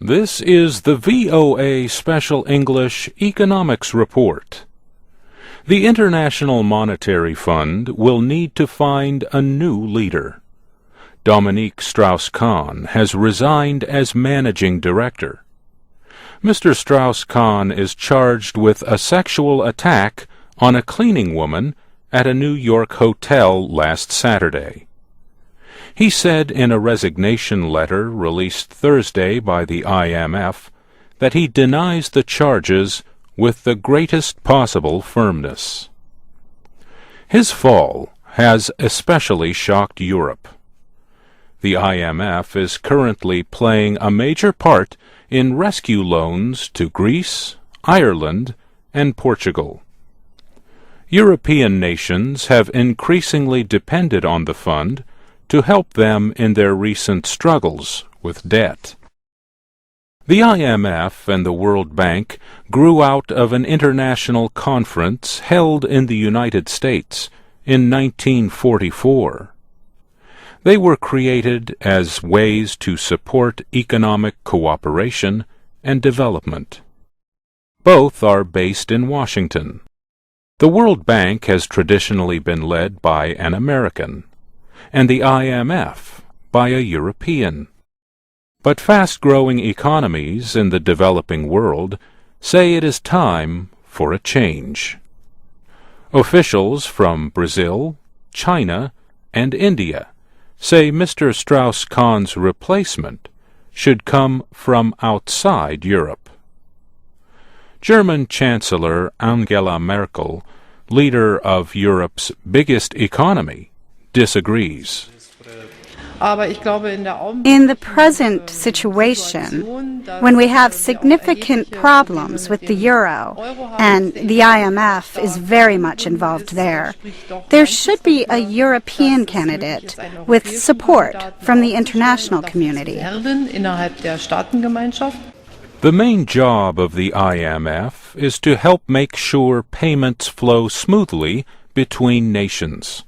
This is the VOA Special English Economics Report. The International Monetary Fund will need to find a new leader. Dominique Strauss-Kahn has resigned as managing director. Mr. Strauss-Kahn is charged with a sexual attack on a cleaning woman at a New York hotel last Saturday. He said in a resignation letter released Thursday by the IMF that he denies the charges with the greatest possible firmness. His fall has especially shocked Europe. The IMF is currently playing a major part in rescue loans to Greece, Ireland, and Portugal. European nations have increasingly depended on the fund to help them in their recent struggles with debt. The IMF and the World Bank grew out of an international conference held in the United States in 1944. They were created as ways to support economic cooperation and development. Both are based in Washington. The World Bank has traditionally been led by an American, and the IMF by a European. But fast-growing economies in the developing world say it is time for a change. Officials from Brazil, China, and India say Mr. Strauss-Kahn's replacement should come from outside Europe. German Chancellor Angela Merkel, leader of Europe's biggest economy, disagrees. In the present situation, when we have significant problems with the euro, and the IMF is very much involved there should be a European candidate with support from the international community. The main job of the IMF is to help make sure payments flow smoothly between nations.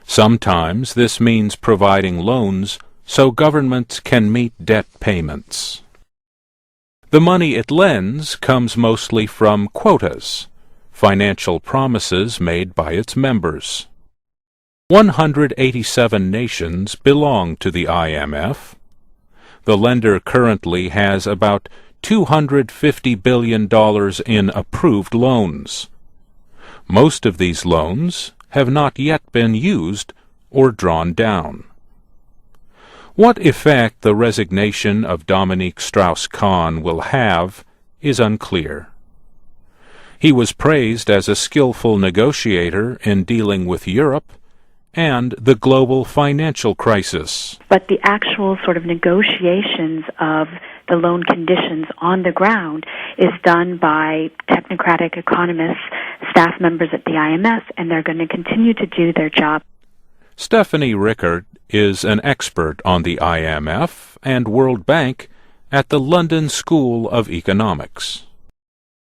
Sometimes this means providing loans so governments can meet debt payments. The money it lends comes mostly from quotas, financial promises made by its members. 187 nations belong to the IMF. The lender currently has about $250 billion in approved loans. Most of these loans have not yet been used or drawn down. What effect the resignation of Dominique Strauss-Kahn will have is unclear. He was praised as a skillful negotiator in dealing with Europe and the global financial crisis. But the actual sort of negotiations of the loan conditions on the ground is done by technocratic economists, staff members at the IMF, and they're going to continue to do their job. Stephanie Rickert is an expert on the IMF and World Bank at the London School of Economics.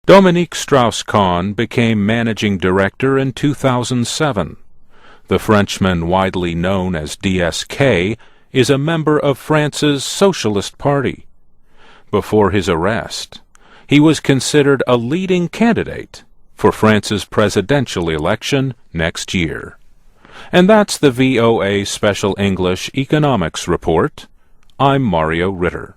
Dominique Strauss-Kahn became managing director in 2007. The Frenchman, widely known as DSK, is a member of France's Socialist Party. Before his arrest, he was considered a leading candidate for France's presidential election next year. And that's the VOA Special English Economics Report. I'm Mario Ritter.